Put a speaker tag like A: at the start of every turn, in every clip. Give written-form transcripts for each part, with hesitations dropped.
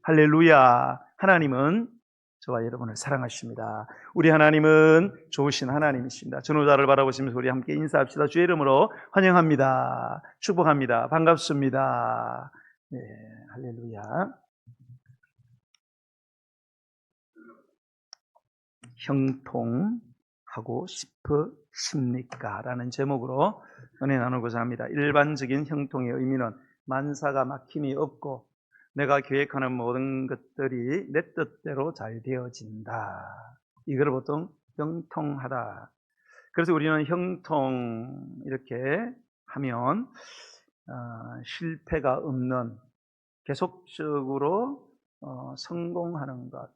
A: 할렐루야. 하나님은 저와 여러분을 사랑하십니다. 우리 하나님은 좋으신 하나님이십니다. 전후자를 바라보시면서 우리 함께 인사합시다. 주의 이름으로 환영합니다. 축복합니다. 반갑습니다. 네, 할렐루야. 형통하고 싶으십니까? 라는 제목으로 은혜 나누고자 합니다. 일반적인 형통의 의미는 만사가 막힘이 없고 내가 계획하는 모든 것들이 내 뜻대로 잘 되어진다. 이걸 보통 형통하다. 그래서 우리는 형통 이렇게 하면 실패가 없는 계속적으로 성공하는 것,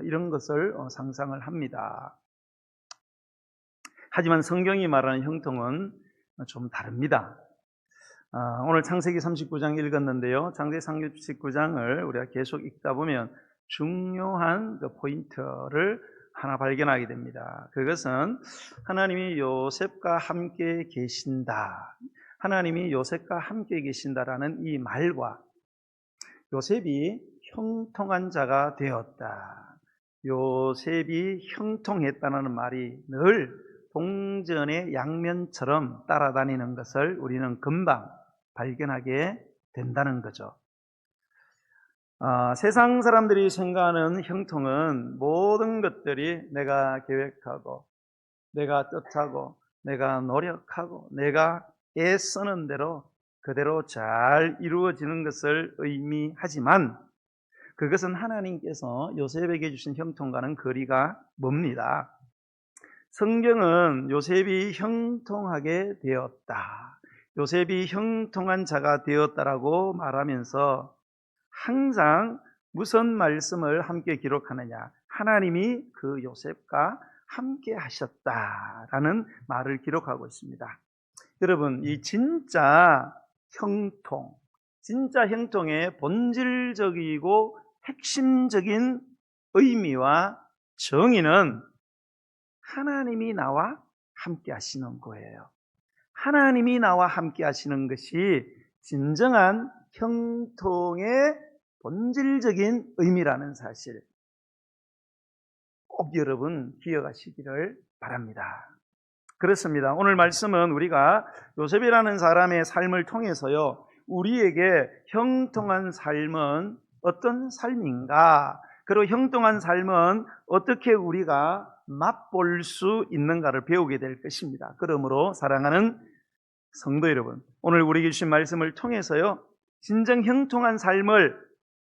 A: 이런 것을 상상을 합니다. 하지만 성경이 말하는 형통은 좀 다릅니다. 오늘 창세기 39장 읽었는데요. 창세기 39장을 우리가 계속 읽다 보면 중요한 그 포인트를 하나 발견하게 됩니다. 그것은 하나님이 요셉과 함께 계신다. 하나님이 요셉과 함께 계신다라는 이 말과 요셉이 형통한 자가 되었다. 요셉이 형통했다는 말이 늘 동전의 양면처럼 따라다니는 것을 우리는 금방 발견하게 된다는 거죠. 세상 사람들이 생각하는 형통은 모든 것들이 내가 계획하고 내가 뜻하고 내가 노력하고 내가 애쓰는 대로 그대로 잘 이루어지는 것을 의미하지만 그것은 하나님께서 요셉에게 주신 형통과는 거리가 멉니다. 성경은 요셉이 형통하게 되었다, 요셉이 형통한 자가 되었다라고 말하면서 항상 무슨 말씀을 함께 기록하느냐, 하나님이 그 요셉과 함께 하셨다라는 말을 기록하고 있습니다. 여러분, 이 진짜 형통의 본질적이고 핵심적인 의미와 정의는 하나님이 나와 함께 하시는 거예요. 하나님이 나와 함께 하시는 것이 진정한 형통의 본질적인 의미라는 사실, 꼭 여러분 기억하시기를 바랍니다. 그렇습니다. 오늘 말씀은 우리가 요셉이라는 사람의 삶을 통해서요, 우리에게 형통한 삶은 어떤 삶인가, 그리고 형통한 삶은 어떻게 우리가 맛볼 수 있는가를 배우게 될 것입니다. 그러므로 사랑하는 성도 여러분, 오늘 우리에게 주신 말씀을 통해서요, 진정 형통한 삶을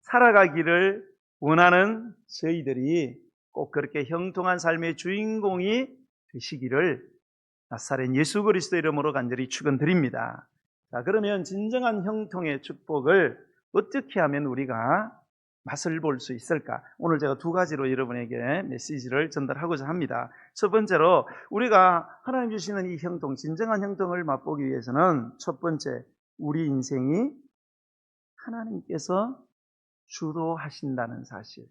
A: 살아가기를 원하는 저희들이 꼭 그렇게 형통한 삶의 주인공이 되시기를 나사렛 예수 그리스도 이름으로 간절히 축원드립니다. 자, 그러면 진정한 형통의 축복을 어떻게 하면 우리가 맛을 볼 수 있을까? 오늘 제가 두 가지로 여러분에게 메시지를 전달하고자 합니다. 첫 번째로, 우리가 하나님 주시는 이 형통, 진정한 형통을 맛보기 위해서는 첫 번째, 우리 인생이 하나님께서 주도하신다는 사실,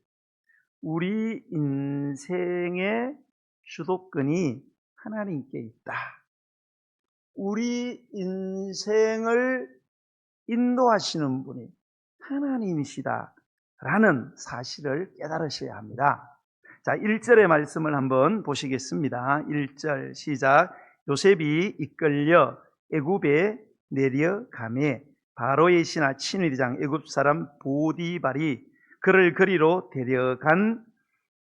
A: 우리 인생의 주도권이 하나님께 있다. 우리 인생을 인도하시는 분이 하나님이시다 라는 사실을 깨달으셔야 합니다. 자, 1절의 말씀을 한번 보시겠습니다. 1절 시작. 요셉이 이끌려 애굽에 내려가매 바로의 신하 친위대장 애굽 사람 보디발이 그를 거리로 데려간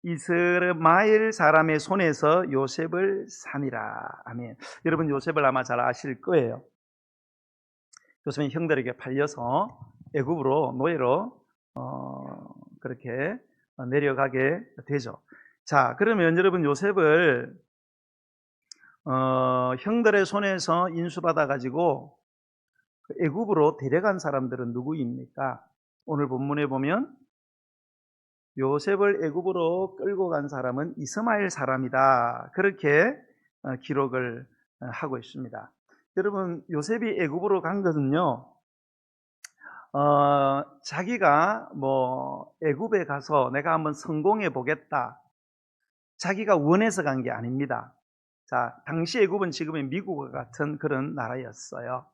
A: 이스마엘 사람의 손에서 요셉을 사니라. 아멘. 여러분, 요셉을 아마 잘 아실 거예요. 요셉은 형들에게 팔려서 애굽으로 노예로 그렇게 내려가게 되죠. 자, 그러면 여러분, 요셉을 형들의 손에서 인수받아 가지고 애굽으로 데려간 사람들은 누구입니까? 오늘 본문에 보면 요셉을 애굽으로 끌고 간 사람은 이스마엘 사람이다, 그렇게 기록을 하고 있습니다. 여러분, 요셉이 애굽으로 간 것은요, 자기가 애굽에 가서 내가 한번 성공해 보겠다, 자기가 원해서 간 게 아닙니다. 자, 당시 애굽은 지금의 미국과 같은 그런 나라였어요.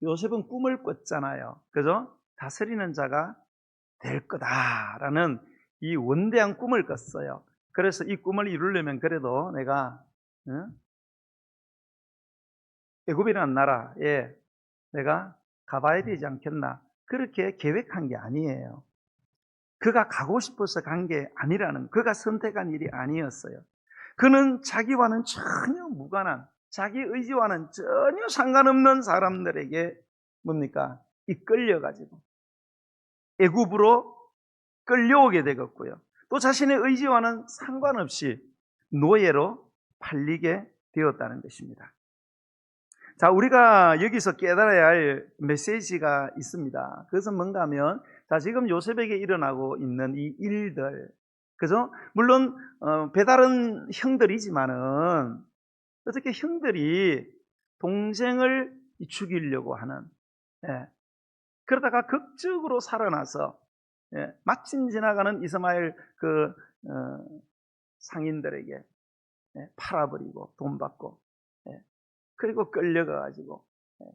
A: 요셉은 꿈을 꿨잖아요. 그죠? 다스리는 자가 될 거다라는 이 원대한 꿈을 꿨어요. 그래서 이 꿈을 이루려면 그래도 내가 애굽이라는 나라에 내가 가봐야 되지 않겠나, 그렇게 계획한 게 아니에요. 그가 가고 싶어서 간 게 아니라는, 그가 선택한 일이 아니었어요. 그는 자기와는 전혀 무관한, 자기 의지와는 전혀 상관없는 사람들에게 뭡니까? 이끌려가지고 애굽으로 끌려오게 되었고요. 또 자신의 의지와는 상관없이 노예로 팔리게 되었다는 것입니다. 자, 우리가 여기서 깨달아야 할 메시지가 있습니다. 그것은 뭔가 하면, 자, 지금 요셉에게 일어나고 있는 이 일들, 그죠? 물론 배다른 형들이지만은 어떻게 형들이 동생을 죽이려고 하는, 예, 그러다가 극적으로 살아나서, 예, 마침 지나가는 이스마엘 상인들에게, 예, 팔아버리고 돈 받고, 예, 그리고 끌려가가지고, 예,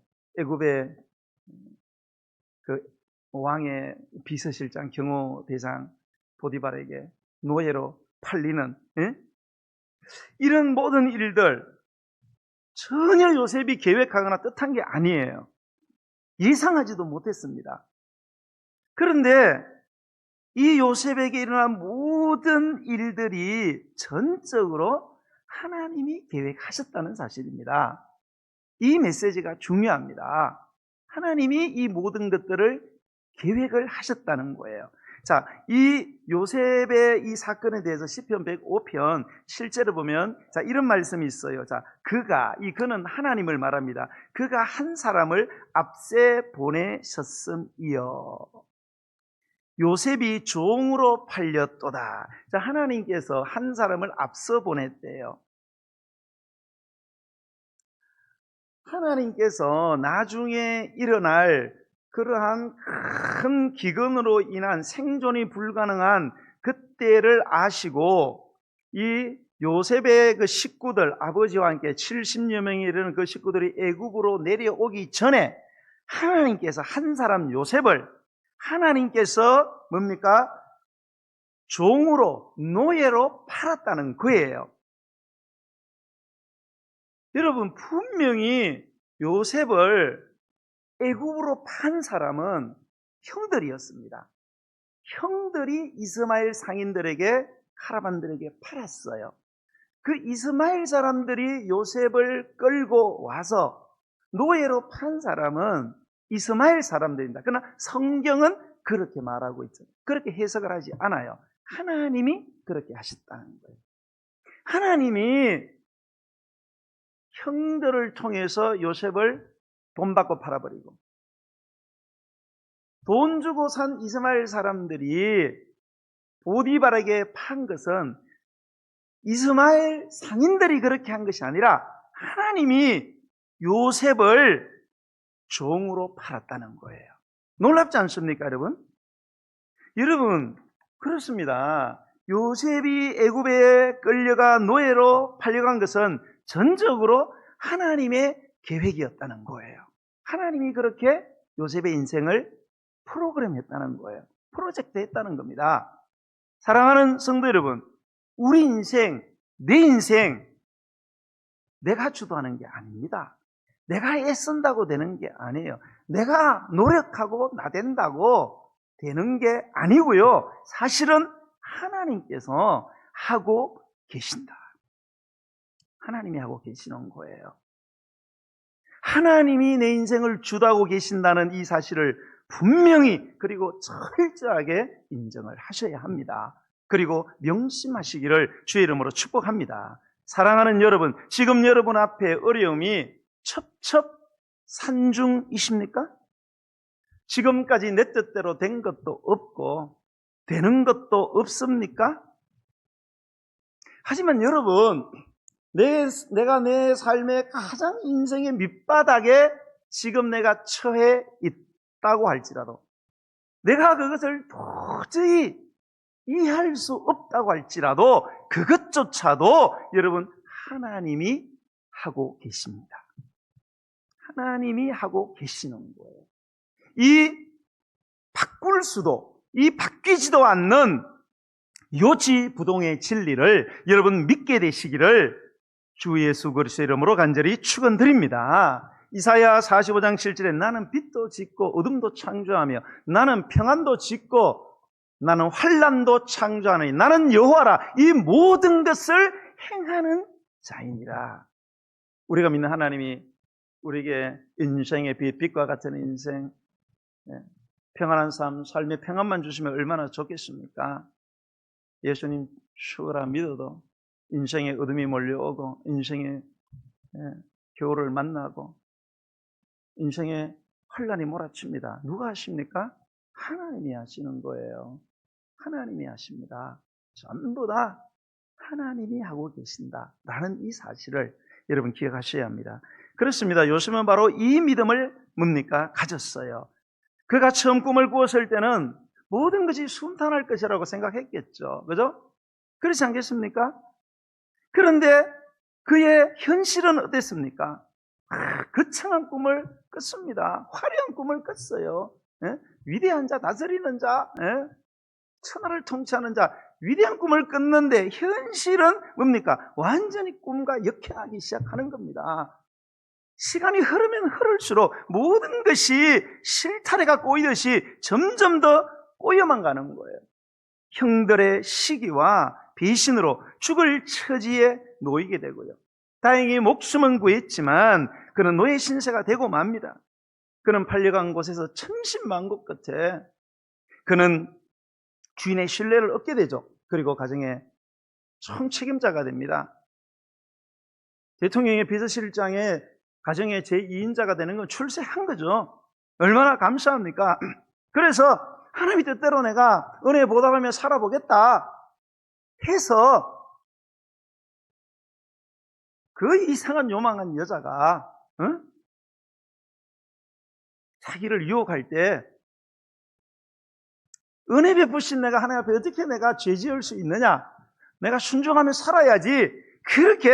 A: 애굽의 그 왕의 비서실장 경호대장 보디발에게 노예로 팔리는, 예? 이런 모든 일들 전혀 요셉이 계획하거나 뜻한 게 아니에요. 예상하지도 못했습니다. 그런데 이 요셉에게 일어난 모든 일들이 전적으로 하나님이 계획하셨다는 사실입니다. 이 메시지가 중요합니다. 하나님이 이 모든 것들을 계획을 하셨다는 거예요. 자, 이 요셉의 이 사건에 대해서 시편 105편 실제로 보면, 자, 이런 말씀이 있어요. 자, 그는 하나님을 말합니다. 그가 한 사람을 앞세 보내셨음이여. 요셉이 종으로 팔렸도다. 자, 하나님께서 한 사람을 앞서 보냈대요. 하나님께서 나중에 일어날 그러한 큰 기근으로 인한 생존이 불가능한 그때를 아시고, 이 요셉의 그 식구들, 아버지와 함께 70여 명이 이르는 그 식구들이 애굽으로 내려오기 전에 하나님께서 한 사람 요셉을 하나님께서 뭡니까? 종으로, 노예로 팔았다는 거예요. 여러분, 분명히 요셉을 애굽으로 판 사람은 형들이었습니다. 형들이 이스마엘 상인들에게, 카라반들에게 팔았어요. 그 이스마엘 사람들이 요셉을 끌고 와서 노예로 판 사람은 이스마엘 사람들입니다. 그러나 성경은 그렇게 말하고 있죠. 그렇게 해석을 하지 않아요. 하나님이 그렇게 하셨다는 거예요. 하나님이 형들을 통해서 요셉을 돈 받고 팔아버리고, 돈 주고 산 이스마엘 사람들이 보디발에게 판 것은 이스마엘 상인들이 그렇게 한 것이 아니라 하나님이 요셉을 종으로 팔았다는 거예요. 놀랍지 않습니까, 여러분? 여러분, 그렇습니다. 요셉이 애굽에 끌려가 노예로 팔려간 것은 전적으로 하나님의 계획이었다는 거예요. 하나님이 그렇게 요셉의 인생을 프로그램했다는 거예요. 프로젝트 했다는 겁니다. 사랑하는 성도 여러분, 우리 인생, 내 인생, 내가 주도하는 게 아닙니다. 내가 애쓴다고 되는 게 아니에요. 내가 노력하고 나댄다고 되는 게 아니고요. 사실은 하나님께서 하고 계신다. 하나님이 하고 계시는 거예요. 하나님이 내 인생을 주도하고 계신다는 이 사실을 분명히, 그리고 철저하게 인정을 하셔야 합니다. 그리고 명심하시기를 주의 이름으로 축복합니다. 사랑하는 여러분, 지금 여러분 앞에 어려움이 첩첩산중이십니까? 지금까지 내 뜻대로 된 것도 없고 되는 것도 없습니까? 하지만 여러분, 내가 내 삶의 가장 인생의 밑바닥에 지금 내가 처해 있다고 할지라도, 내가 그것을 도저히 이해할 수 없다고 할지라도, 그것조차도 여러분, 하나님이 하고 계십니다. 하나님이 하고 계시는 거예요. 이 바꿀 수도, 이 바뀌지도 않는 요지부동의 진리를 여러분 믿게 되시기를 주 예수 그리스도의 이름으로 간절히 축원드립니다. 이사야 45장 7절에 나는 빛도 짓고 어둠도 창조하며 나는 평안도 짓고 나는 환난도 창조하느니 나는 여호와라 이 모든 것을 행하는 자이니라. 우리가 믿는 하나님이 우리에게 인생의 빛과 같은 인생, 평안한 삶, 삶의 평안만 주시면 얼마나 좋겠습니까? 예수님 죽으라 믿어도 인생의 어둠이 몰려오고 인생의 겨울을 만나고 인생의 환난이 몰아칩니다. 누가 하십니까? 하나님이 하시는 거예요. 하나님이 하십니다. 전부 다 하나님이 하고 계신다라는 이 사실을 여러분 기억하셔야 합니다. 그렇습니다. 요셉은 바로 이 믿음을 뭡니까? 가졌어요. 그가 처음 꿈을 꾸었을 때는 모든 것이 순탄할 것이라고 생각했겠죠. 그죠? 그렇지 않겠습니까? 그런데 그의 현실은 어땠습니까? 거창한 꿈을 꿨습니다. 화려한 꿈을 꿨어요. 위대한 자, 다스리는 자, 천하를 통치하는 자, 위대한 꿈을 꿨는데 현실은 뭡니까? 완전히 꿈과 역행하기 시작하는 겁니다. 시간이 흐르면 흐를수록 모든 것이 실타래가 꼬이듯이 점점 더 꼬여만 가는 거예요. 형들의 시기와 배신으로 죽을 처지에 놓이게 되고요. 다행히 목숨은 구했지만 그는 노예 신세가 되고 맙니다. 그는 팔려간 곳에서 천신만고 끝에 그는 주인의 신뢰를 얻게 되죠. 그리고 가정의 총책임자가 됩니다. 대통령의 비서실장에 가정의 제2인자가 되는 건 출세한 거죠. 얼마나 감사합니까? 그래서 하나님의 뜻대로 내가 은혜에 보답하며 살아보겠다 해서 그 이상한 요망한 여자가 자기를 유혹할 때 은혜 베푸신 내가 하나님 앞에 어떻게 내가 죄 지을 수 있느냐? 내가 순종하며 살아야지. 그렇게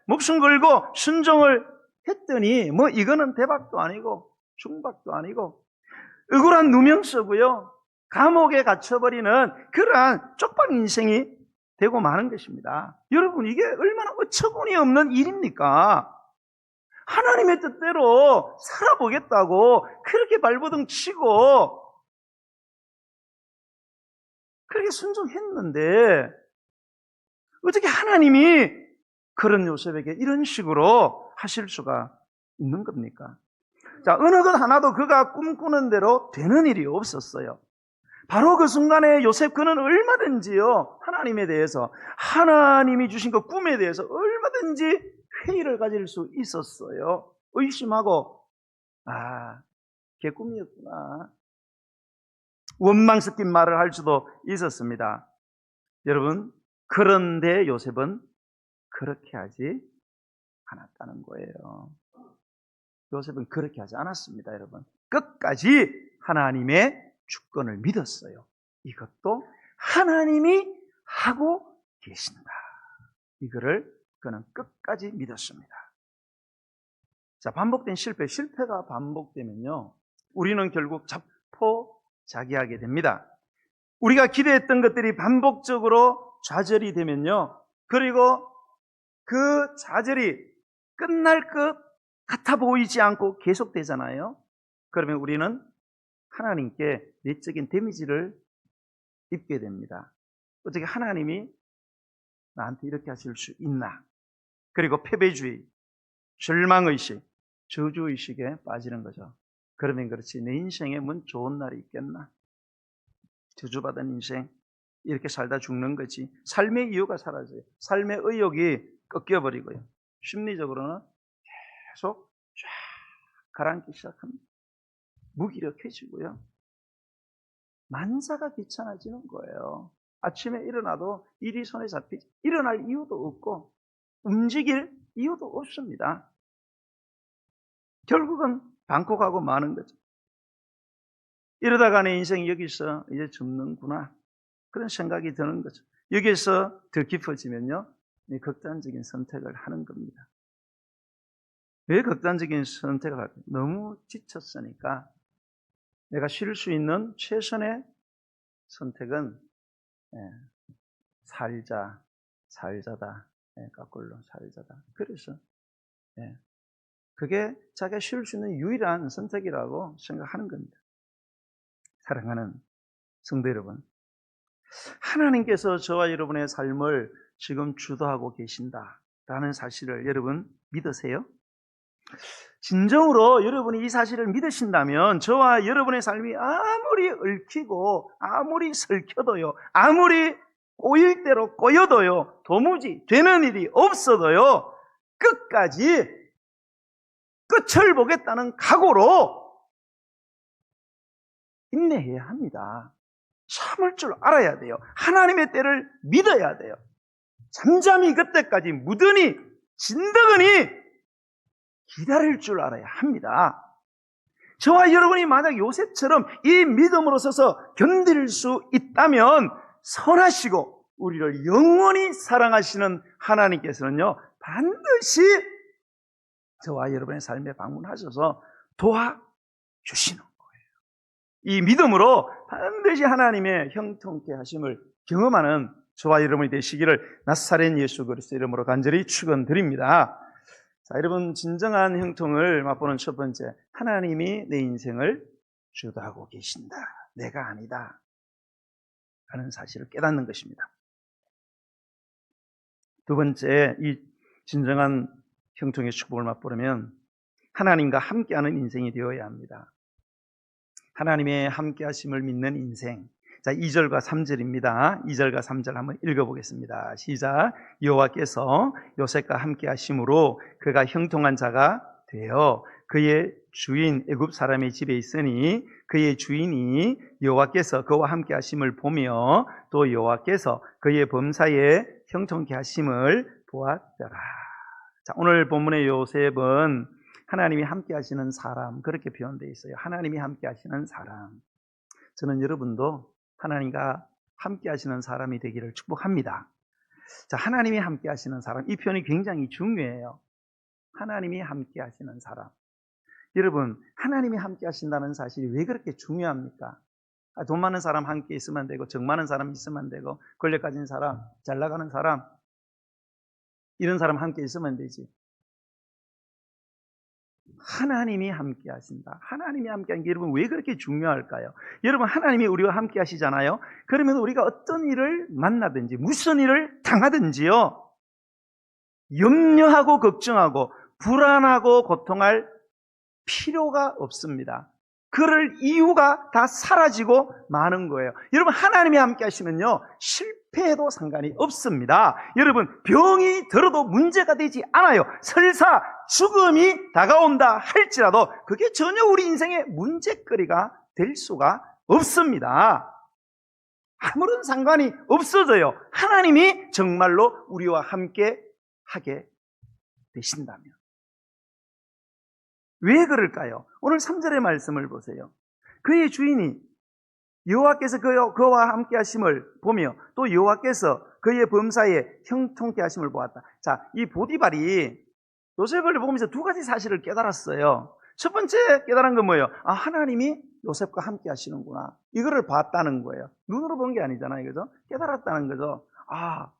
A: 목숨 걸고 순종을 했더니 뭐 이거는 대박도 아니고 중박도 아니고 억울한 누명서고요. 감옥에 갇혀버리는 그러한 쪽박 인생이 되고 마는 것입니다. 여러분 이게 얼마나 어처구니 없는 일입니까? 하나님의 뜻대로 살아보겠다고 그렇게 발버둥 치고 그렇게 순종했는데 어떻게 하나님이 그런 요셉에게 이런 식으로 하실 수가 있는 겁니까? 자, 어느 것 하나도 그가 꿈꾸는 대로 되는 일이 없었어요. 바로 그 순간에 요셉 그는 얼마든지요 하나님에 대해서 하나님이 주신 그 꿈에 대해서 얼마든지 회의를 가질 수 있었어요. 의심하고 걔 꿈이었구나. 원망 섞인 말을 할 수도 있었습니다. 여러분, 그런데 요셉은 그렇게 하지 않았다는 거예요. 요셉은 그렇게 하지 않았습니다, 여러분. 끝까지 하나님의 주권을 믿었어요. 이것도 하나님이 하고 계신다. 이거를 그는 끝까지 믿었습니다. 자, 반복된 실패가 반복되면요, 우리는 결국 자포자기하게 됩니다. 우리가 기대했던 것들이 반복적으로 좌절이 되면요, 그리고 그 좌절이 끝날 것 같아 보이지 않고 계속되잖아요. 그러면 우리는 하나님께 내적인 데미지를 입게 됩니다. 어떻게 하나님이 나한테 이렇게 하실 수 있나? 그리고 패배주의, 절망의식, 저주의식에 빠지는 거죠. 그러면 그렇지, 내 인생에 뭔 좋은 날이 있겠나? 저주받은 인생, 이렇게 살다 죽는 거지. 삶의 이유가 사라져요. 삶의 의욕이 꺾여버리고요. 심리적으로는 계속 쫙 가라앉기 시작합니다. 무기력해지고요. 만사가 귀찮아지는 거예요. 아침에 일어나도 일이 손에 잡히지, 일어날 이유도 없고 움직일 이유도 없습니다. 결국은 방콕하고 마는 거죠. 이러다가 내 인생이 여기서 이제 접는구나, 그런 생각이 드는 거죠. 여기에서 더 깊어지면요, 극단적인 선택을 하는 겁니다. 왜 극단적인 선택을 할까요? 너무 지쳤으니까 내가 쉴 수 있는 최선의 선택은 살자다. 거꾸로 살자다. 그래서 그게 자기가 쉴 수 있는 유일한 선택이라고 생각하는 겁니다. 사랑하는 성도 여러분, 하나님께서 저와 여러분의 삶을 지금 주도하고 계신다라는 사실을 여러분 믿으세요? 진정으로 여러분이 이 사실을 믿으신다면 저와 여러분의 삶이 아무리 얽히고 아무리 설켜도요, 아무리 꼬일 대로 꼬여도요, 도무지 되는 일이 없어도요, 끝까지 끝을 보겠다는 각오로 인내해야 합니다. 참을 줄 알아야 돼요. 하나님의 때를 믿어야 돼요. 잠잠히 그때까지 무던히 진드거니 기다릴 줄 알아야 합니다. 저와 여러분이 만약 요셉처럼 이 믿음으로 서서 견딜 수 있다면 선하시고 우리를 영원히 사랑하시는 하나님께서는요, 반드시 저와 여러분의 삶에 방문하셔서 도와주시는 거예요. 이 믿음으로 반드시 하나님의 형통케 하심을 경험하는 저와 여러분이 되시기를 나사렛 예수 그리스도 이름으로 간절히 축원드립니다. 자, 여러분, 진정한 형통을 맛보는 첫 번째, 하나님이 내 인생을 주도하고 계신다, 내가 아니다 라는 사실을 깨닫는 것입니다. 두 번째, 이 진정한 형통의 축복을 맛보려면 하나님과 함께하는 인생이 되어야 합니다. 하나님의 함께하심을 믿는 인생. 자, 2절과 3절입니다. 2절과 3절 한번 읽어보겠습니다. 시작. 여호와께서 요셉과 함께하심으로 그가 형통한 자가 되어 그의 주인 애굽 사람의 집에 있으니 그의 주인이 여호와께서 그와 함께하심을 보며 또 여호와께서 그의 범사에 형통케 하심을 보았더라. 자, 오늘 본문의 요셉은 하나님이 함께하시는 사람, 그렇게 표현되어 있어요. 하나님이 함께하시는 사람. 저는 여러분도 하나님과 함께하시는 사람이 되기를 축복합니다. 자, 하나님이 함께하시는 사람, 이 표현이 굉장히 중요해요. 하나님이 함께하시는 사람. 여러분, 하나님이 함께하신다는 사실이 왜 그렇게 중요합니까? 돈 많은 사람 함께 있으면 되고, 정 많은 사람 있으면 되고, 권력 가진 사람, 잘 나가는 사람, 이런 사람 함께 있으면 되지. 하나님이 함께 하신다. 하나님이 함께 하는 게 여러분 왜 그렇게 중요할까요? 여러분, 하나님이 우리와 함께 하시잖아요. 그러면 우리가 어떤 일을 만나든지 무슨 일을 당하든지요, 염려하고 걱정하고 불안하고 고통할 필요가 없습니다. 그럴 이유가 다 사라지고 마는 거예요. 여러분, 하나님이 함께 하시면요, 실패해도 상관이 없습니다. 여러분, 병이 들어도 문제가 되지 않아요. 설사 죽음이 다가온다 할지라도 그게 전혀 우리 인생의 문제거리가 될 수가 없습니다. 아무런 상관이 없어져요. 하나님이 정말로 우리와 함께 하게 되신다면. 왜 그럴까요? 오늘 3절의 말씀을 보세요. 그의 주인이 여호와께서 그와 함께 하심을 보며 또 여호와께서 그의 범사에 형통케 하심을 보았다. 자, 이 보디발이 요셉을 보면서 두 가지 사실을 깨달았어요. 첫 번째 깨달은 건 뭐예요? 아, 하나님이 요셉과 함께 하시는구나. 이거를 봤다는 거예요. 눈으로 본 게 아니잖아요. 그죠? 깨달았다는 거죠. 아,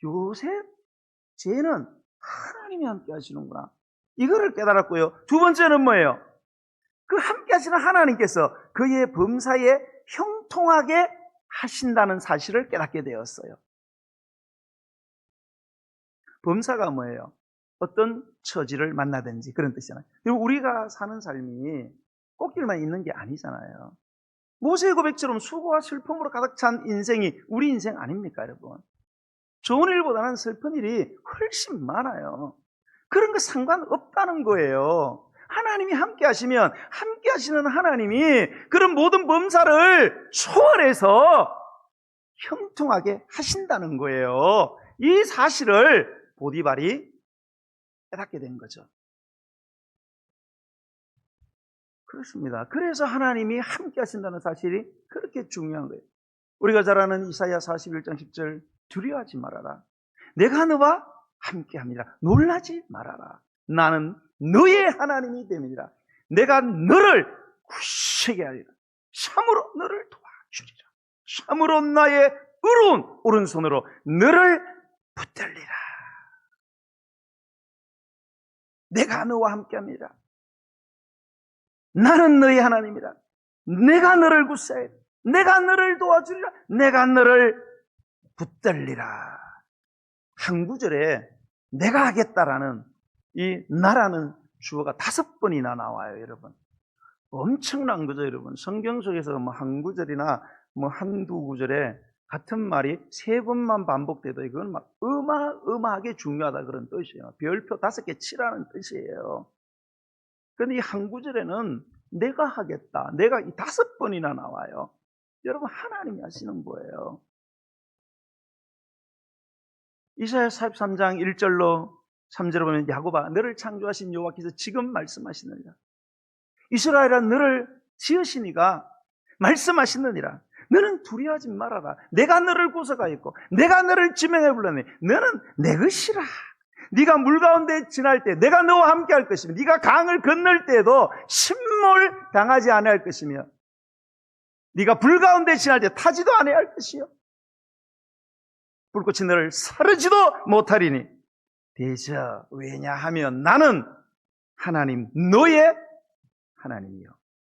A: 요셉, 쟤는 하나님이 함께 하시는구나. 이거를 깨달았고요. 두 번째는 뭐예요? 그 함께 하시는 하나님께서 그의 범사에 형통하게 하신다는 사실을 깨닫게 되었어요. 범사가 뭐예요? 어떤 처지를 만나든지 그런 뜻이잖아요. 그리고 우리가 사는 삶이 꽃길만 있는 게 아니잖아요. 모세의 고백처럼 수고와 슬픔으로 가득 찬 인생이 우리 인생 아닙니까, 여러분? 좋은 일보다는 슬픈 일이 훨씬 많아요. 그런 거 상관없다는 거예요. 하나님이 함께 하시면 함께 하시는 하나님이 그런 모든 범사를 초월해서 형통하게 하신다는 거예요. 이 사실을 보디발이 깨닫게 된 거죠. 그렇습니다. 그래서 하나님이 함께 하신다는 사실이 그렇게 중요한 거예요. 우리가 잘 아는 이사야 41장 10절, 두려워하지 말아라. 내가 너와 함께합니다. 놀라지 말아라. 나는 너의 하나님이 됨이니라. 내가 너를 굳세게 하리라. 참으로 너를 도와주리라. 참으로 나의 의로운 오른손으로 너를 붙들리라. 내가 너와 함께합니다. 나는 너의 하나님이다. 내가 너를 구사해. 내가 너를 도와주리라. 내가 너를 붙들리라. 한 구절에 내가 하겠다라는 이 나라는 주어가 5번이나 나와요, 여러분. 엄청난 거죠, 여러분. 성경 속에서 뭐 한 구절이나 뭐 한두 구절에 같은 말이 3번만 반복돼도 이건 막 어마어마하게 중요하다 그런 뜻이에요. 별표 5개 치라는 뜻이에요. 그런데 이 한 구절에는 내가 하겠다. 내가 이 5번이나 나와요. 여러분, 하나님이 하시는 거예요. 이사야 43장 1절로 3절을 보면 야곱아 너를 창조하신 여호와께서 지금 말씀하시느니라. 이스라엘아 너를 지으시니가 말씀하시느니라. 너는 두려워하지 말아라. 내가 너를 구속하였고 내가 너를 지명해 불렀네. 너는 내 것이라. 네가 물 가운데 지날 때 내가 너와 함께 할 것이며 네가 강을 건널 때에도 침몰 당하지 아니할 것이며 네가 불 가운데 지날 때 타지도 아니할 것이요 불꽃이 너를 사르지도 못하리니 대저 왜냐하면 나는 하나님 너의 하나님이요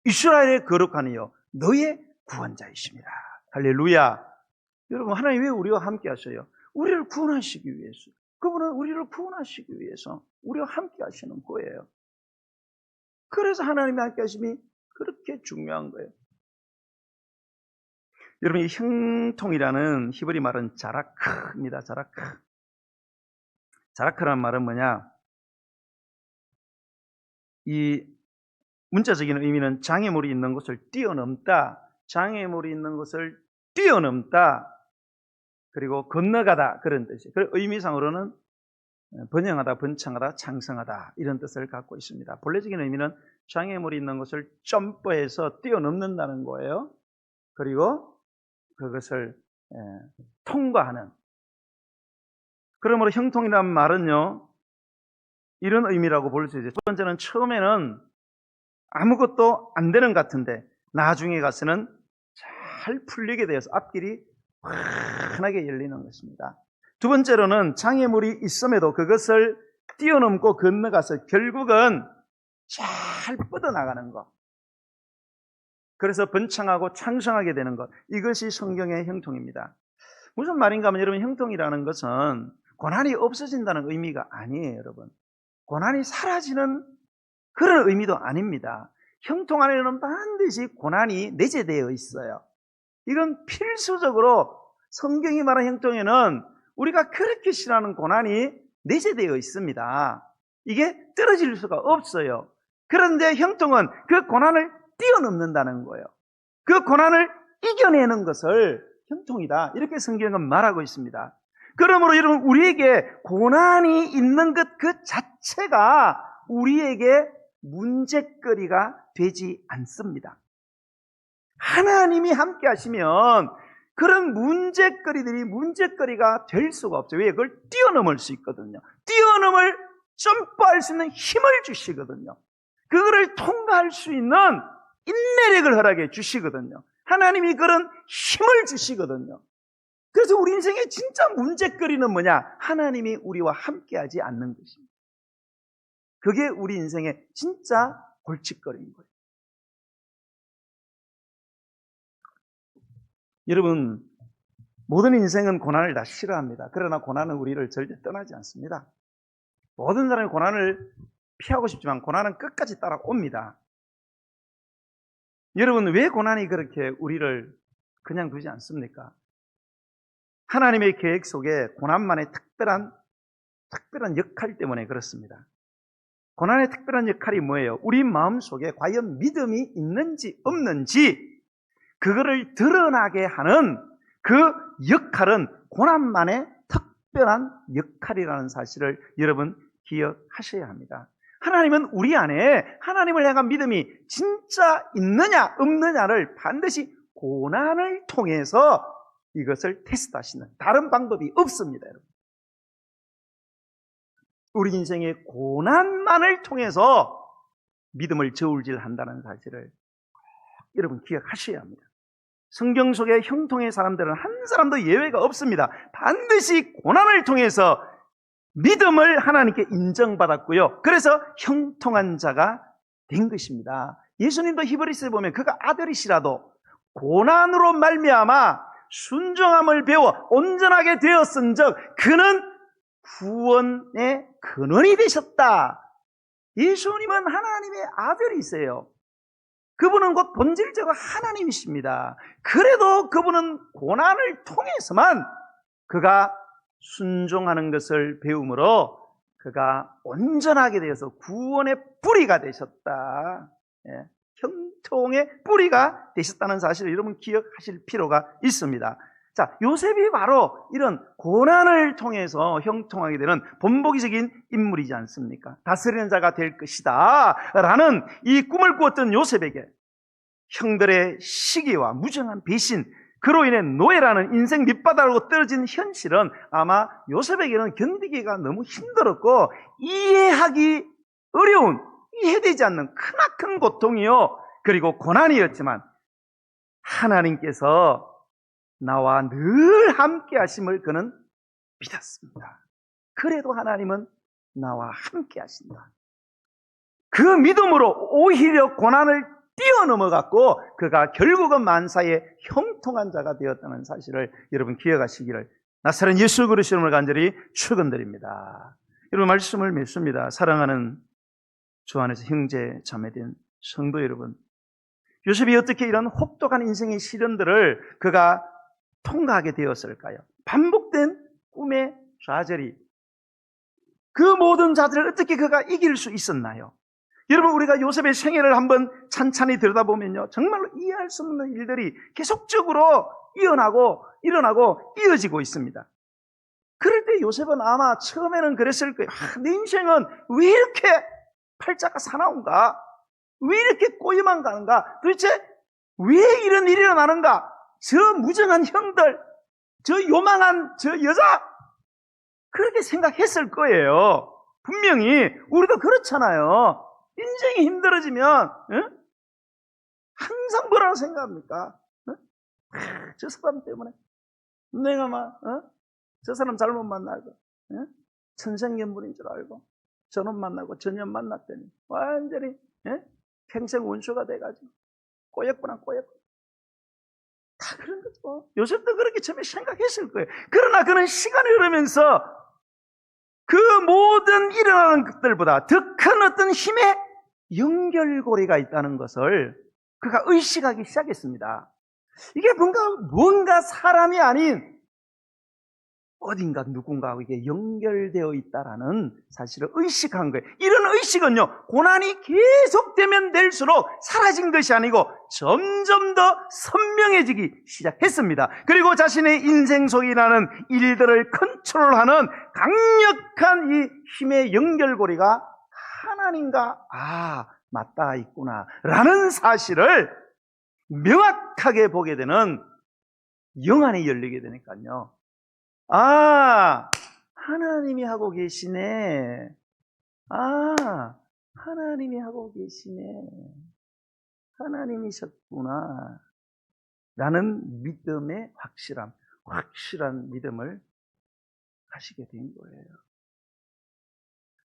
A: 이스라엘의 거룩한 이요 너의 구원자이십니다. 할렐루야. 여러분, 하나님 왜 우리와 함께 하셔요? 우리를 구원하시기 위해서. 그분은 우리를 구원하시기 위해서 우리와 함께 하시는 거예요. 그래서 하나님이 함께 하심이 그렇게 중요한 거예요. 여러분, 이 형통이라는 히브리 말은 자라크입니다. 자라크. 자라크라는 말은 뭐냐? 이 문자적인 의미는 장애물이 있는 것을 뛰어넘다, 장애물이 있는 것을 뛰어넘다, 그리고 건너가다 그런 뜻이에요. 그 의미상으로는 번영하다, 번창하다, 창성하다 이런 뜻을 갖고 있습니다. 본래적인 의미는 장애물이 있는 것을 점프해서 뛰어넘는다는 거예요. 그리고 그것을 통과하는. 그러므로 형통이라는 말은요 이런 의미라고 볼 수 있어요. 첫 번째는 처음에는 아무것도 안 되는 것 같은데 나중에 가서는 잘 풀리게 되어서 앞길이 환하게 열리는 것입니다. 두 번째로는 장애물이 있음에도 그것을 뛰어넘고 건너가서 결국은 잘 뻗어나가는 것. 그래서 번창하고 창성하게 되는 것. 이것이 성경의 형통입니다. 무슨 말인가 하면 여러분, 형통이라는 것은 고난이 없어진다는 의미가 아니에요, 여러분. 고난이 사라지는 그런 의미도 아닙니다. 형통 안에는 반드시 고난이 내재되어 있어요. 이건 필수적으로 성경이 말하는 형통에는 우리가 그렇게 싫어하는 고난이 내재되어 있습니다. 이게 떨어질 수가 없어요. 그런데 형통은 그 고난을 뛰어넘는다는 거예요. 그 고난을 이겨내는 것을 형통이다. 이렇게 성경은 말하고 있습니다. 그러므로 여러분, 우리에게 고난이 있는 것 그 자체가 우리에게 문제거리가 되지 않습니다. 하나님이 함께 하시면 그런 문제거리들이 문제거리가 될 수가 없어요. 왜? 그걸 뛰어넘을 수 있거든요. 뛰어넘을 점프할 수 있는 힘을 주시거든요. 그거를 통과할 수 있는 인내력을 허락해 주시거든요. 하나님이 그런 힘을 주시거든요. 그래서 우리 인생의 진짜 문제거리는 뭐냐? 하나님이 우리와 함께하지 않는 것입니다. 그게 우리 인생의 진짜 골칫거리인 거예요. 여러분, 모든 인생은 고난을 다 싫어합니다. 그러나 고난은 우리를 절대 떠나지 않습니다. 모든 사람이 고난을 피하고 싶지만 고난은 끝까지 따라옵니다. 여러분, 왜 고난이 그렇게 우리를 그냥 두지 않습니까? 하나님의 계획 속에 고난만의 특별한 역할 때문에 그렇습니다. 고난의 특별한 역할이 뭐예요? 우리 마음속에 과연 믿음이 있는지 없는지 그거를 드러나게 하는 그 역할은 고난만의 특별한 역할이라는 사실을 여러분 기억하셔야 합니다. 하나님은 우리 안에 하나님을 향한 믿음이 진짜 있느냐 없느냐를 반드시 고난을 통해서 이것을 테스트하시는 다른 방법이 없습니다. 여러분. 우리 인생의 고난만을 통해서 믿음을 저울질한다는 사실을 여러분 기억하셔야 합니다. 성경 속의 형통의 사람들은 한 사람도 예외가 없습니다. 반드시 고난을 통해서 믿음을 하나님께 인정받았고요. 그래서 형통한 자가 된 것입니다. 예수님도 히브리서에 보면 그가 아들이시라도 고난으로 말미암아 순종함을 배워 온전하게 되었은즉 그는 구원의 근원이 되셨다. 예수님은 하나님의 아들이세요. 그분은 곧 본질적으로 하나님이십니다. 그래도 그분은 고난을 통해서만 그가 순종하는 것을 배움으로 그가 온전하게 되어서 구원의 뿌리가 되셨다. 예, 형통의 뿌리가 되셨다는 사실을 여러분 기억하실 필요가 있습니다. 자, 요셉이 바로 이런 고난을 통해서 형통하게 되는 본보기적인 인물이지 않습니까? 다스리는 자가 될 것이다 라는 이 꿈을 꾸었던 요셉에게 형들의 시기와 무정한 배신, 그로 인해 노예라는 인생 밑바닥으로 떨어진 현실은 아마 요셉에게는 견디기가 너무 힘들었고 이해하기 어려운, 이해되지 않는 크나큰 고통이요 그리고 고난이었지만 하나님께서 나와 늘 함께 하심을 그는 믿었습니다. 그래도 하나님은 나와 함께 하신다. 그 믿음으로 오히려 고난을 뛰어넘어갔고 그가 결국은 만사의 형통한 자가 되었다는 사실을 여러분 기억하시기를 나사렛 예수 그리스도 이름으로 간절히 축원드립니다. 여러분 말씀을 맺습니다. 사랑하는 주 안에서 형제 자매된 성도 여러분, 요셉이 어떻게 이런 혹독한 인생의 시련들을 그가 통과하게 되었을까요? 반복된 꿈의 좌절이 그 모든 자들을 어떻게 그가 이길 수 있었나요? 여러분 우리가 요셉의 생애를 한번 찬찬히 들여다보면요 정말로 이해할 수 없는 일들이 계속적으로 일어나고 이어지고 있습니다. 그럴 때 요셉은 아마 처음에는 그랬을 거예요. 내 인생은 왜 이렇게 팔자가 사나운가? 왜 이렇게 꼬여만 가는가? 도대체 왜 이런 일이 일어나는가? 저 무정한 형들, 저 요망한 저 여자, 그렇게 생각했을 거예요. 분명히 우리도 그렇잖아요. 인생이 힘들어지면 항상 뭐라고 생각합니까? 저 사람 때문에 내가 저 사람 잘못 만나고 천생연분인 줄 알고 저놈 만나고 저년 만났더니 완전히 평생 원수가 돼가지고 꼬였구나. 다 그런 거죠. 요셉도 그렇게 처음에 생각했을 거예요. 그러나 그는 시간이 흐르면서 그 모든 일어나는 것들보다 더 큰 어떤 힘의 연결고리가 있다는 것을 그가 의식하기 시작했습니다. 이게 뭔가 사람이 아닌 어딘가 누군가하고 이게 연결되어 있다라는 사실을 의식한 거예요. 이런 의식은요, 고난이 계속되면 될수록 사라진 것이 아니고 점점 더 선명해지기 시작했습니다. 그리고 자신의 인생 속에 일어나는 일들을 컨트롤하는 강력한 이 힘의 연결고리가 하나님과 맞닿아 있구나 라는 사실을 명확하게 보게 되는 영안이 열리게 되니까요. 하나님이 하고 계시네. 하나님이 하고 계시네. 하나님이셨구나. 라는 믿음의 확실한 믿음을 가시게 된 거예요.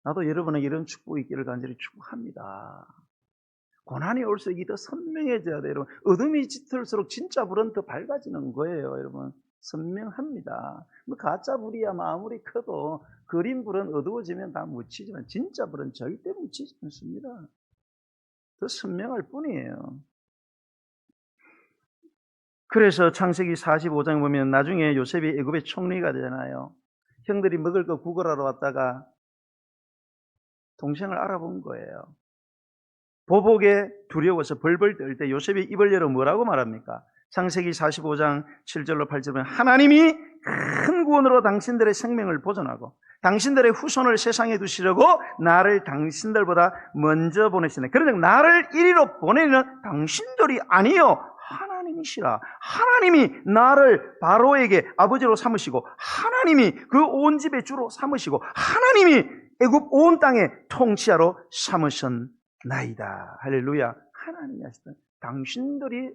A: 나도 여러분에게 이런 축복이 있기를 간절히 축복합니다. 고난이 올수록 이게 더 선명해져야 돼요. 여러분. 어둠이 짙을수록 진짜 불은 더 밝아지는 거예요. 여러분. 선명합니다. 가짜 불이야 아무리 커도 그린 불은 어두워지면 다 묻히지만 진짜 불은 절대 묻히지 않습니다. 더 선명할 뿐이에요. 그래서 창세기 45장에 보면 나중에 요셉이 애굽의 총리가 되잖아요. 형들이 먹을 거 구걸하러 왔다가 동생을 알아본 거예요. 보복에 두려워서 벌벌 떨 때 요셉이 입을 열어 뭐라고 말합니까? 창세기 45장 7절로 8절에 보면 하나님이 큰 구원으로 당신들의 생명을 보존하고 당신들의 후손을 세상에 두시려고 나를 당신들보다 먼저 보내시네. 그러니 나를 이리로 보내는 당신들이 아니요 하나님이시라. 하나님이 나를 바로에게 아버지로 삼으시고 하나님이 그 온 집의 주로 삼으시고 하나님이 애굽 온 땅의 통치자로 삼으셨나이다. 할렐루야. 하나님이 하시던 당신들이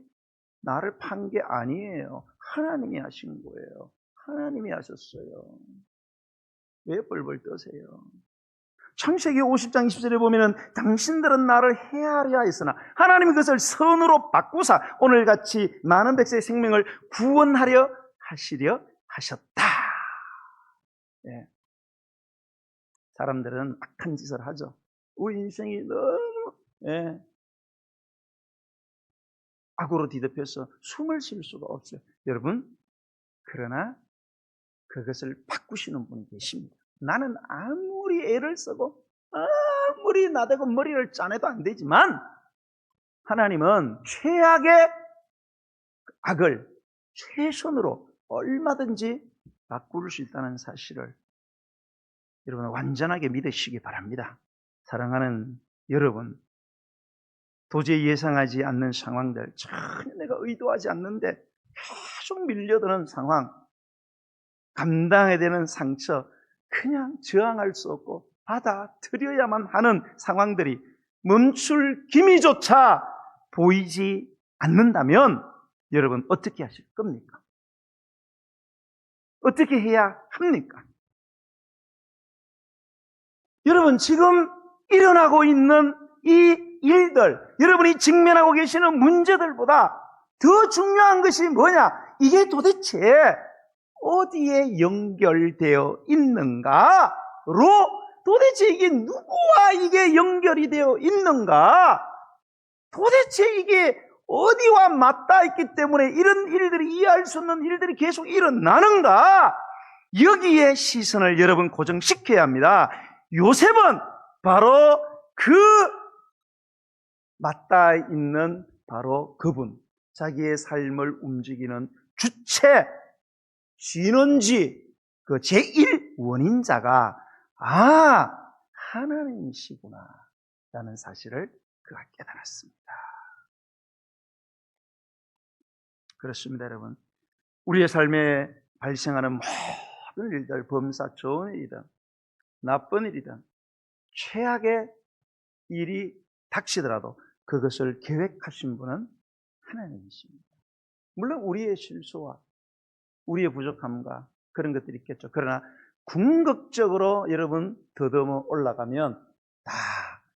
A: 나를 판 게 아니에요. 하나님이 하신 거예요. 하나님이 하셨어요. 왜 뻘뻘 떠세요? 창세기 50장 20절에 보면은 당신들은 나를 해하려 했으나 하나님이 그것을 선으로 바꾸사 오늘같이 많은 백성의 생명을 구원하려 하시려 하셨다. 예. 사람들은 악한 짓을 하죠. 우리 인생이 너무 악으로 뒤덮여서 숨을 쉴 수가 없어요. 여러분, 그러나 그것을 바꾸시는 분이 계십니다. 나는 아무리 애를 쓰고 아무리 나대고 머리를 짜내도 안 되지만 하나님은 최악의 악을 최선으로 얼마든지 바꿀 수 있다는 사실을 여러분 완전하게 믿으시기 바랍니다. 사랑하는 여러분, 도저히 예상하지 않는 상황들, 전혀 내가 의도하지 않는데 계속 밀려드는 상황, 감당해야 되는 상처, 그냥 저항할 수 없고 받아들여야만 하는 상황들이 멈출 기미조차 보이지 않는다면 여러분 어떻게 하실 겁니까? 어떻게 해야 합니까? 여러분 지금 일어나고 있는 이 일들, 여러분이 직면하고 계시는 문제들보다 더 중요한 것이 뭐냐? 이게 도대체 어디에 연결되어 있는가로 도대체 이게 누구와 이게 연결이 되어 있는가? 도대체 이게 어디와 맞닿아 있기 때문에 이런 일들이 이해할 수 없는 일들이 계속 일어나는가? 여기에 시선을 여러분 고정시켜야 합니다. 요셉은 바로 그 맞닿아 있는 바로 그분, 자기의 삶을 움직이는 주체, 진원지, 그 제1 원인자가 하나님이시구나 라는 사실을 그가 깨달았습니다. 그렇습니다, 여러분. 우리의 삶에 발생하는 모든 일들, 범사 좋은 일이든 나쁜 일이든 최악의 일이 닥치더라도 그것을 계획하신 분은 하나님이십니다. 물론 우리의 실수와 우리의 부족함과 그런 것들이 있겠죠. 그러나 궁극적으로 여러분 더듬어 올라가면 다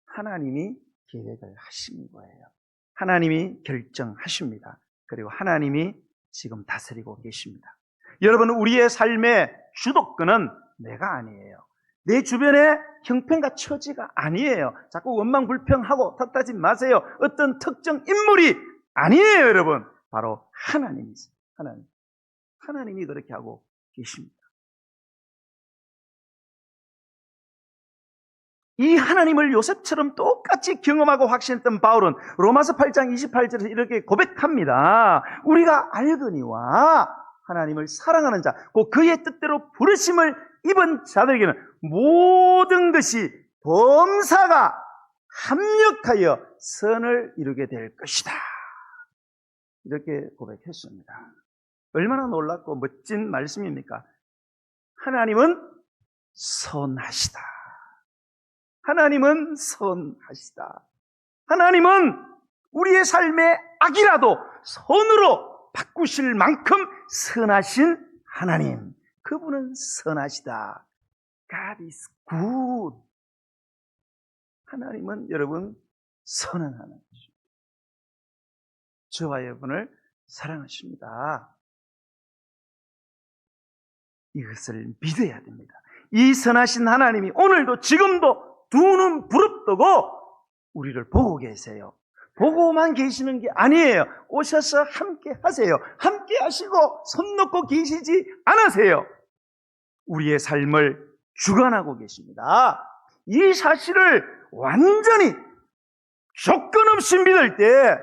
A: 하나님이 계획을 하신 거예요. 하나님이 결정하십니다. 그리고 하나님이 지금 다스리고 계십니다. 여러분, 우리의 삶의 주도권은 내가 아니에요. 내 주변의 형편과 처지가 아니에요. 자꾸 원망불평하고 탓하지 마세요. 어떤 특정 인물이 아니에요, 여러분. 바로 하나님이세요. 하나님이 그렇게 하고 계십니다. 이 하나님을 요셉처럼 똑같이 경험하고 확신했던 바울은 로마서 8장 28절에서 이렇게 고백합니다. 우리가 알거니와 하나님을 사랑하는 자, 곧 그의 뜻대로 부르심을 입은 자들에게는 모든 것이 범사가 합력하여 선을 이루게 될 것이다. 이렇게 고백했습니다. 얼마나 놀랍고 멋진 말씀입니까? 하나님은 선하시다. 하나님은 선하시다. 하나님은 우리의 삶의 악이라도 선으로 바꾸실 만큼 선하신 하나님. 그분은 선하시다. God is good. 하나님은 여러분 선한 하나님이십니다. 저와 여러분을 사랑하십니다. 이것을 믿어야 됩니다. 이 선하신 하나님이 오늘도 지금도 두 눈 부릅뜨고 우리를 보고 계세요. 보고만 계시는 게 아니에요. 오셔서 함께 하세요. 함께 하시고 손 놓고 계시지 않으세요. 우리의 삶을 주관하고 계십니다. 이 사실을 완전히 조건 없이 믿을 때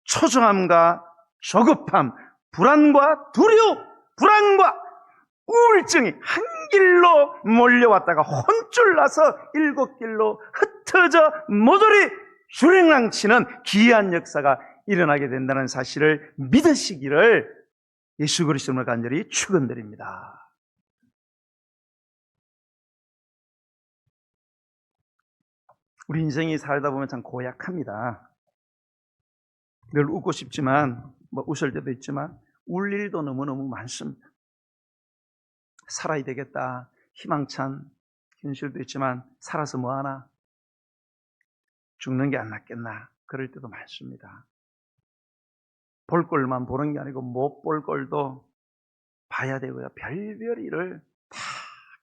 A: 초조함과 조급함, 불안과 두려움, 불안과 우울증이 한 길로 몰려왔다가 혼쭐 나서 7길로 흩어져 모조리 주랭랑치는 기이한 역사가 일어나게 된다는 사실을 믿으시기를 예수 그리스도를 간절히 축원드립니다. 우리 인생이 살다 보면 참 고약합니다. 늘 웃고 싶지만 웃을 때도 있지만 울 일도 너무너무 많습니다. 살아야 되겠다 희망찬 현실도 있지만 살아서 뭐하나 죽는 게 안 낫겠나 그럴 때도 많습니다. 볼 꼴만 보는 게 아니고 못 볼 꼴도 봐야 되고요. 별별 일을 다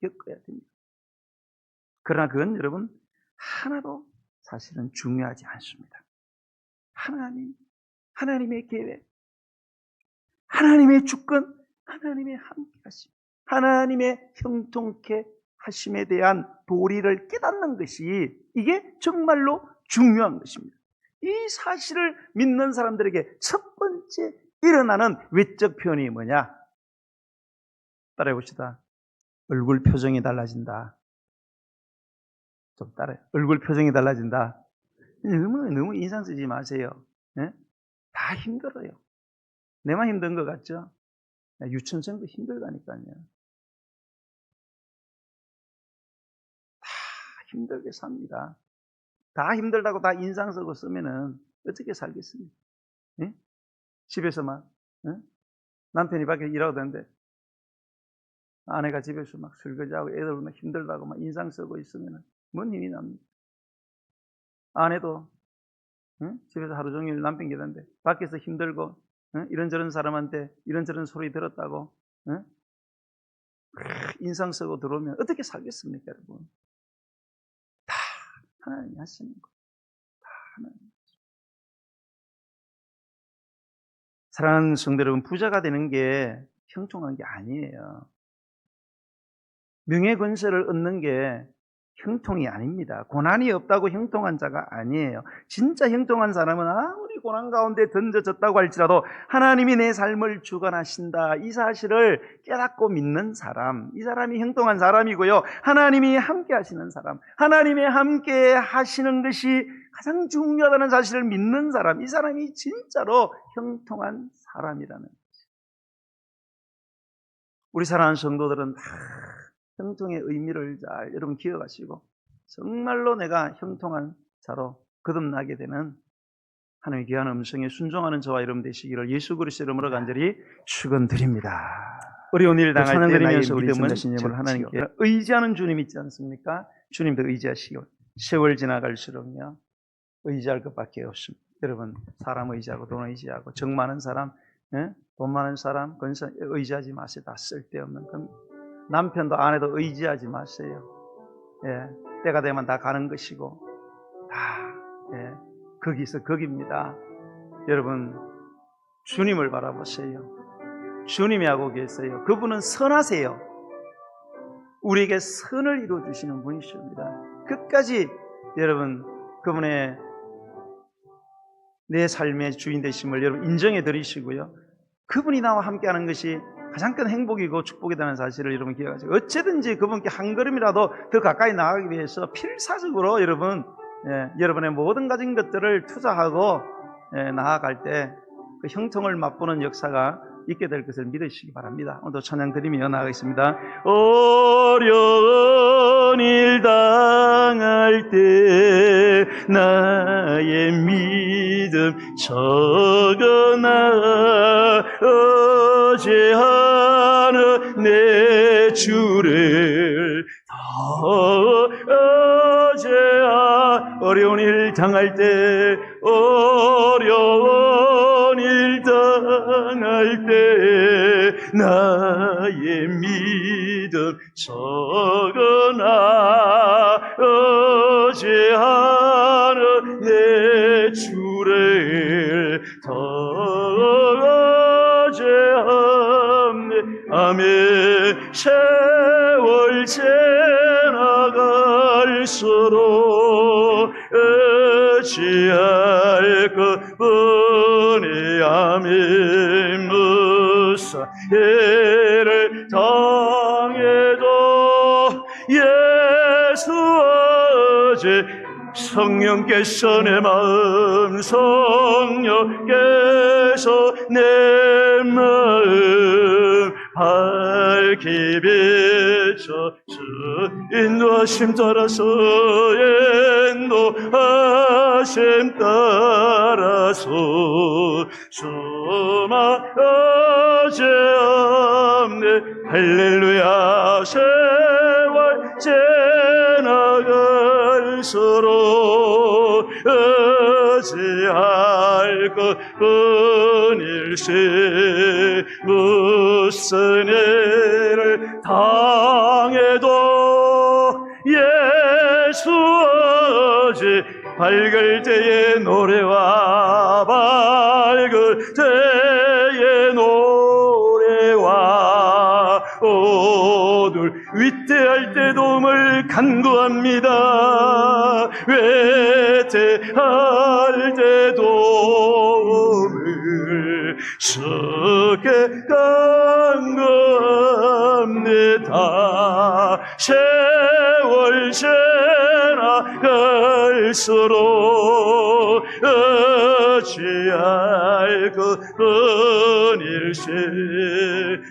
A: 겪어야 됩니다. 그러나 그건 여러분 하나도 사실은 중요하지 않습니다. 하나님의 계획, 하나님의 주권, 하나님의 함께하심, 하나님의 형통케 하심에 대한 도리를 깨닫는 것이 이게 정말로 중요한 것입니다. 이 사실을 믿는 사람들에게 첫 번째 일어나는 외적 표현이 뭐냐? 따라해 봅시다. 얼굴 표정이 달라진다. 좀 따라해. 얼굴 표정이 달라진다. 너무 인상 쓰지 마세요. 네? 다 힘들어요. 내만 힘든 것 같죠? 유치원생도 힘들다니까요. 다 힘들게 삽니다. 다 힘들다고 다 인상 쓰고 쓰면은 어떻게 살겠습니까? 네? 집에서만 네? 남편이 밖에 일하고 다니는데 아내가 집에서 막 설거지하고 애들 막 힘들다고 막 인상 쓰고 있으면 뭔 힘이 납니까? 아내도 집에서 하루 종일 남편 기다는데 밖에서 힘들고 이런저런 사람한테 이런저런 소리 들었다고 인상 쓰고 들어오면 어떻게 살겠습니까, 여러분? 다 하나님이 하시는 거. 다 하나님. 사랑하는 성도 여러분, 부자가 되는 게 형통한 게 아니에요. 명예 권세를 얻는 게 형통이 아닙니다. 고난이 없다고 형통한 자가 아니에요. 진짜 형통한 사람은 아무리 고난 가운데 던져졌다고 할지라도 하나님이 내 삶을 주관하신다. 이 사실을 깨닫고 믿는 사람, 이 사람이 형통한 사람이고요. 하나님이 함께 하시는 사람, 하나님의 함께 하시는 것이 가장 중요하다는 사실을 믿는 사람, 이 사람이 진짜로 형통한 사람이라는 거죠. 우리 사랑하는 성도들은 다 형통의 의미를 잘 여러분 기억하시고 정말로 내가 형통한 자로 거듭나게 되는 하나님의 귀한 음성에 순종하는 저와 여러분 되시기를 예수 그리스도 이름으로 간절히 축원드립니다. 어려운 일 당할 때 나의 믿음은 하나님께 의지하는 주님 있지 않습니까? 주님도 의지하시고 세월 지나갈수록요 의지할 것밖에 없습니다. 여러분 사람 의지하고 돈 의지하고 정 많은 사람, 돈 많은 사람 권세 의지하지 마세요. 다 쓸데없는 겁니다. 남편도 아내도 의지하지 마세요. 예, 때가 되면 다 가는 것이고 다 거기서 거기입니다. 여러분 주님을 바라보세요. 주님이 하고 계세요. 그분은 선하세요. 우리에게 선을 이루어주시는 분이십니다. 끝까지 여러분 그분의 내 삶의 주인 되심을 여러분 인정해 드리시고요. 그분이 나와 함께하는 것이 가장 큰 행복이고 축복이라는 사실을 여러분 기억하세요. 어쨌든지 그분께 한 걸음이라도 더 가까이 나가기 위해서 필사적으로 여러분 여러분의 모든 가진 것들을 투자하고 나아갈 때 그 형통을 맛보는 역사가 있게 될 것을 믿으시기 바랍니다. 오늘도 찬양 드리며 나가겠습니다. 어려운 일 당할 때 나의 믿음 적어나 어제하는 내 주를 더 어제하 어려운 일 당할 때 어려운 일 당할 때 나의 믿음 적어나 어제하는 내 주를 더 어제하네 아멘. 세월 지나갈수록 어찌할 것뿐이 아멘. 무사해를 당해도 예수 어제 성령께서 내 마음 성령께서 내 마음 밝히 인도하심 따라서 인도하심 따라서 수많아지 없네. 할렐루야. 세월 지나갈수록 의지할 것뿐일세. 무슨 일을 당해도 예수 오직 밝을 때의 노래와 밝을 때의 노래와 오늘 위태할 때 도움을 간구합니다. 위태할 때 도움을 주께 간구합니다. 세월 지나갈수록 어찌할 것뿐일세.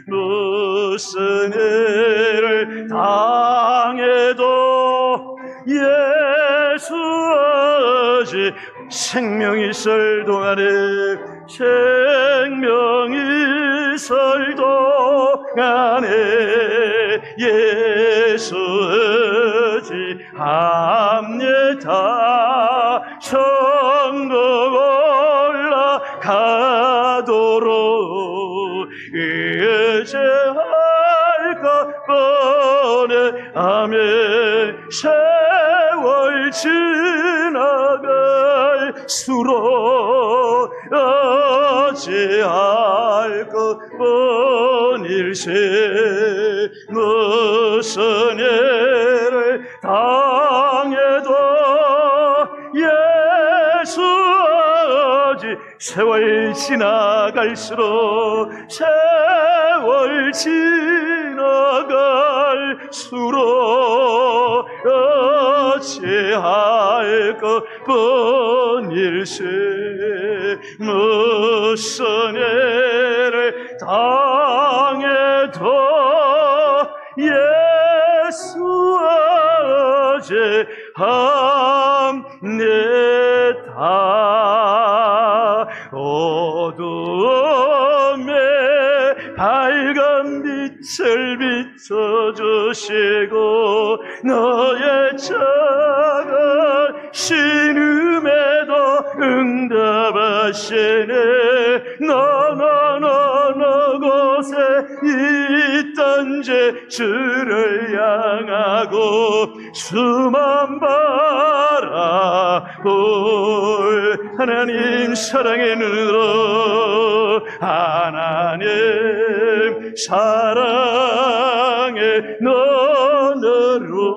A: 무슨 일을 당해도 예수 오직 생명이 있을 동안에 생명이 있을 동안에 예수 의지합니다. 천국 올라가도록 의지할 것뿐에 아멘. 세월 지나갈수록 어찌할 것뿐일세. 무슨 일을 당해도 예수 오직 세월 지나갈수록 세월 지나갈수록 어찌할 것뿐일세. 무슨 일을 당해도 예수 오직 합니다. 어둠에 밝은 빛을 비춰주시고 너의 작은 신음에도 응답하시네. 너 곳에 있던지 주를 향하고 수만 바라볼 하나님 사랑의 눈으로 하나님 사랑의 눈으로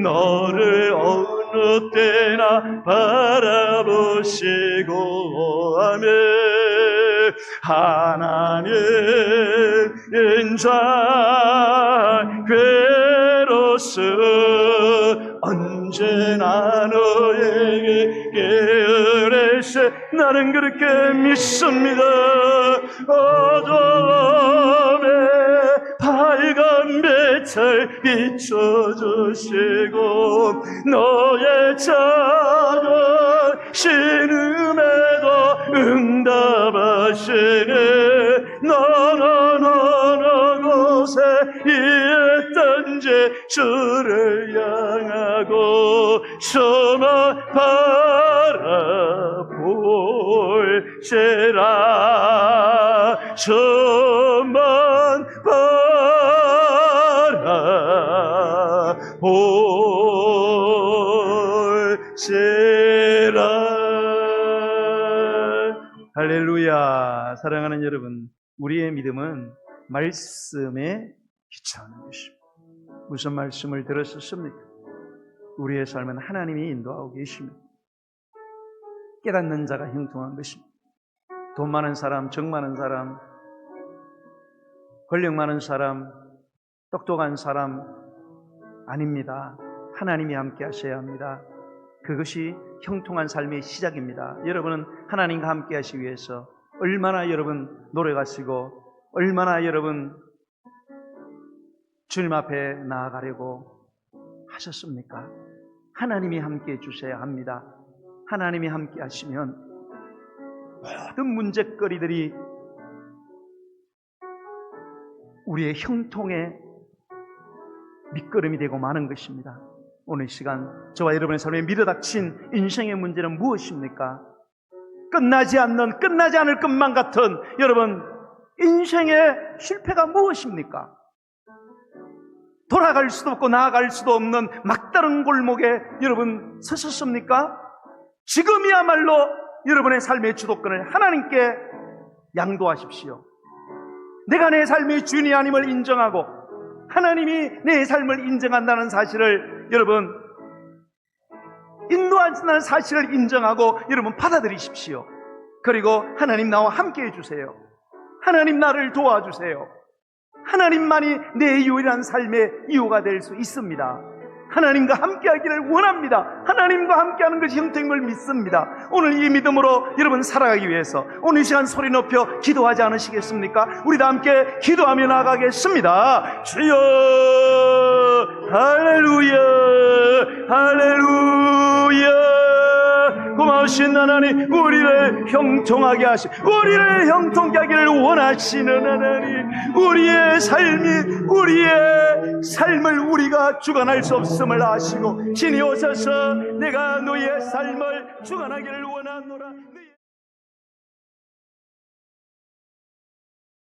A: 너를 어느 때나 바라보시고 아멘. 하나님 인자 괴로스 언제나 너에게 게으르세. 나는 그렇게 믿습니다. 어둠에 밝은 빛을 비춰주시고 너의 작은 신음에도 응답하시네. 너는 곳에 있던지 주를 향하고 저만 바라볼세라. 저만 바라볼세라. 할렐루야. 사랑하는 여러분, 우리의 믿음은 말씀에 기초하는 것입니다. 무슨 말씀을 들었습니까? 우리의 삶은 하나님이 인도하고 계십니다. 깨닫는 자가 형통한 것입니다. 돈 많은 사람, 정 많은 사람, 권력 많은 사람, 똑똑한 사람 아닙니다. 하나님이 함께 하셔야 합니다. 그것이 형통한 삶의 시작입니다. 여러분은 하나님과 함께 하시기 위해서 얼마나 여러분 노력하시고 얼마나 여러분 주님 앞에 나아가려고 하셨습니까? 하나님이 함께 해주셔야 합니다. 하나님이 함께 하시면 모든 문제거리들이 우리의 형통의 밑거름이 되고 마는 것입니다. 오늘 시간 저와 여러분의 삶에 밀어닥친 인생의 문제는 무엇입니까? 끝나지 않을 것만 같은 여러분 인생의 실패가 무엇입니까? 돌아갈 수도 없고 나아갈 수도 없는 막다른 골목에 여러분 서셨습니까? 지금이야말로 여러분의 삶의 주도권을 하나님께 양도하십시오. 내가 내 삶의 주인이 아님을 인정하고 하나님이 내 삶을 인정한다는 사실을 여러분 인도하신다는 사실을 인정하고 여러분 받아들이십시오. 그리고 하나님 나와 함께 해주세요. 하나님 나를 도와주세요. 하나님만이 내 유일한 삶의 이유가 될 수 있습니다. 하나님과 함께하기를 원합니다. 하나님과 함께하는 것이 형통임을 믿습니다. 오늘 이 믿음으로 여러분 살아가기 위해서 오늘 이 시간 소리 높여 기도하지 않으시겠습니까? 우리 다 함께 기도하며 나가겠습니다. 주여 할렐루야 할렐루야. 고마우신 하나님, 우리를 형통하게 우리를 형통케 하기를 원하시는 하나님, 우리의 삶을 우리가 주관할 수 없음을 아시고 신이 오셔서 내가 너희의 삶을 주관하기를 원하노라.